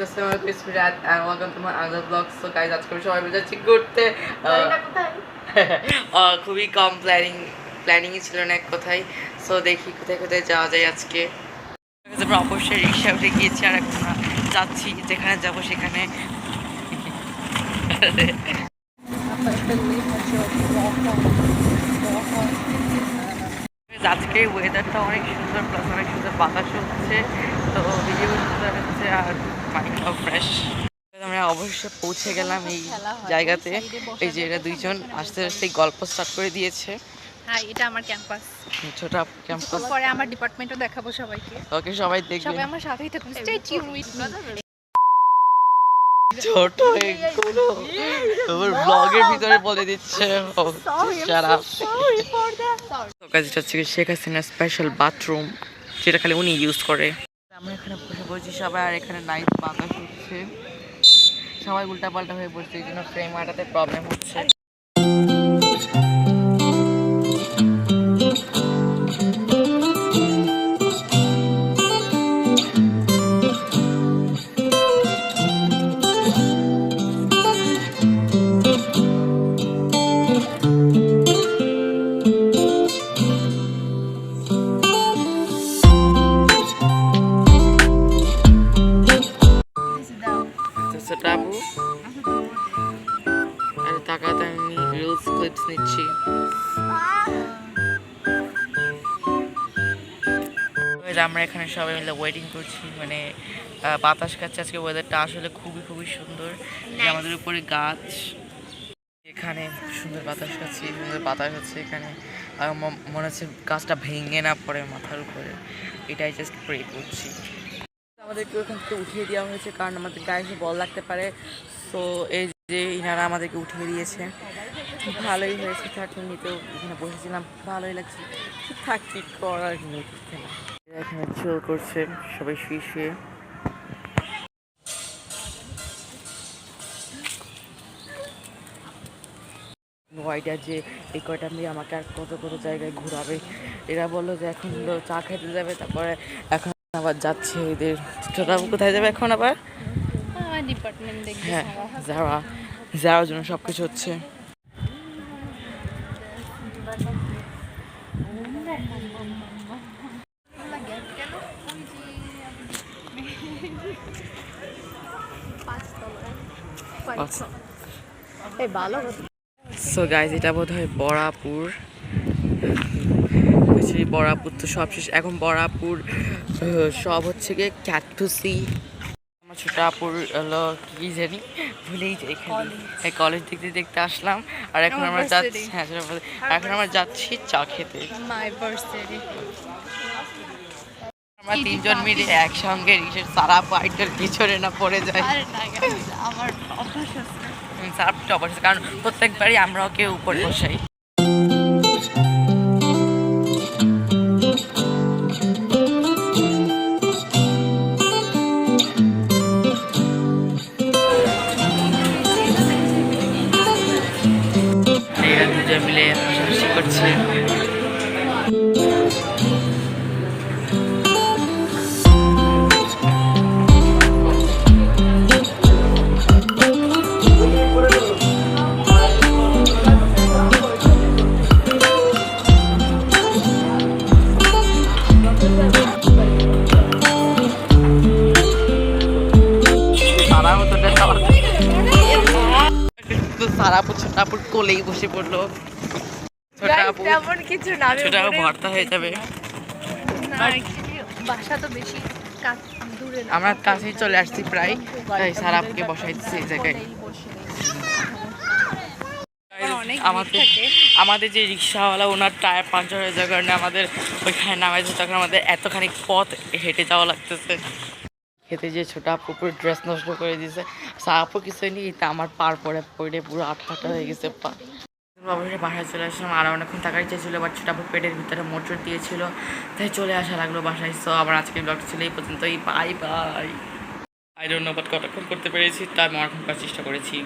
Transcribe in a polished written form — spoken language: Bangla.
Assalamualaikum, it's Mirat and welcome to my other vlog. So guys, আজকে আমি সবাই মিলে যাচ্ছি ঘুরতে। খুবই কম প্ল্যানিংই ছিল না এক কথায়। সো দেখি কোথায় কোথায় যাওয়া যায় আজকে। আমরা অবশ্যই রিক্সা উঠে গিয়েছি আর এখন যাচ্ছি যেখানে যাবো সেখানে। আজকে ওয়েদারটা অনেক সুন্দর, প্লাস অনেক সুন্দর বাতাস হচ্ছে, তো ভিডিও সুন্দর হচ্ছে আর মাইন্ডটাও ফ্রেশ। আমরা অবশ্যই পৌঁছে গেলাম এই জায়গাতে। এই যে এরা দুইজন আস্তে আস্তে গল্প স্টার্ট করে দিয়েছে। হ্যাঁ, এটা আমার ক্যাম্পাস, ছোট ক্যাম্পাস। পরে আমার ডিপার্টমেন্টও দেখাবো সবাইকে। ওকে, সবাই দেখবে, সবাই আমার সাথেই থাকুন। Stay tune with me. ছোট এগুলো তোমার ব্লগের ভিতরে বলে দিচ্ছে। এটা হচ্ছে শেখ হাসিনার স্পেশাল বাথরুম, যেটা খালি উনি ইউজ করে। আমরা এখানে বসে পড়ছি সবাই, আর এখানে নাইট বাতাস হচ্ছে, সবাই উল্টাপাল্টা হয়ে পড়ছে, এই জন্য ফ্রেম আটাতে প্রবলেম হচ্ছে। টাবু আর টাকাতে আমি রিলস ক্লিপস নিচ্ছি। আমরা এখানে সবাই মিলে ওয়েটিং করছি, মানে বাতাস খাচ্ছে। আজকে ওয়েদারটা আসলে খুবই খুবই সুন্দর। আমাদের উপরে গাছ, এখানে সুন্দর বাতাস খাচ্ছি, সুন্দর বাতাস হচ্ছে এখানে। মনে হচ্ছে গাছটা ভেঙে না পড়ে মাথার উপরে, এটাই জাস্ট প্রে করছি। আমাদেরকে ওখান থেকে উঠিয়ে দেওয়া হয়েছে কারণ আমাদের গায়ে এসে বল লাগতে পারে। সো এই যে ইনারা আমাদেরকে উঠিয়ে দিয়েছে, ভালোই হয়েছে। থাক, এমনিতেও এখানে বসেছিলাম, ভালোই লাগছে। থাক, কি করার নেই, এখানে চিল করছে সবাই শুয়ে শুয়ে। আইডিয়া যে এই কয়টা মেয়ে আমাকে আর কত কত জায়গায় ঘোরাবে। এরা বললো যে এখন চা খেতে যাবে, তারপরে এখন আবার যাচ্ছে এদের ছোটাবু কোথায় যাবে এখন আবার ডিপার্টমেন্ট দেখবে। হ্যাঁ, যাওয়ার জন্য সব কিছু হচ্ছে। সো গাইজ, এটা বোধ হয় বরাপুর। বরাপুর তো সব শেষ, এখন বরাপুর সব হচ্ছে গিয়ে ক্যাটুসি। আমার ছোট আপুর হলো কি জানি ভুলেই যাই, এখানে কলেজ দেখতে দেখতে আসলাম। আর এখন আমরা যাচ্ছি, হ্যাঁ এখন আমরা যাচ্ছি চা খেতে। আমরা তিনজন মিলে একসঙ্গে রিসের সারা পাইটার পিছনে না পড়ে যায়। আমার অভ্যাস আছে, সারাপটা অবশ্য, কারণ প্রত্যেকবারই আমরা ওকে উপরে বসাই। মিলে হাসাহাসি করছে। সারাপুর ছোটাপুর কোলেই বসে পড়লো। কিছু না, ছোটাপু ভর্তা হয়ে যাবে। বাসা তো বেশি দূরে, আমরা কাছেই চলে আসছি প্রায়, তাই সারাপুকে বসাই দিচ্ছি এই জায়গায়। আমাদের যে রিক্সাওয়ালা, ওনার টায়ার পাঞ্চার হয়ে যাওয়ার কারণে আমাদের ওইখানে নামাইছে, তখন আমাদের এতখানি পথ হেঁটে যাওয়া লাগতেছে। খেতে যে ছোট আপু পুরো ড্রেস নষ্ট করে দিয়েছে। সারাপু কিছু নেই, তা আমার পার পরে পড়ে পুরো আঠা হয়ে গেছে পা। অবশ্যই বাসায় চলে আসলাম, আর অনেকক্ষণ থাকার ইচ্ছা ছিল, বাট ছোট আপু পেটের ভিতরে মোটর দিয়েছিল, তাই চলে আসা লাগলো বাসায়। সো আমার আজকের ব্লগটা ছিল এই পর্যন্তই। Bye bye. I don't know but কতক্ষণ করতে পেরেছি, তাই আমি অনেকক্ষণ করার চেষ্টা করেছি।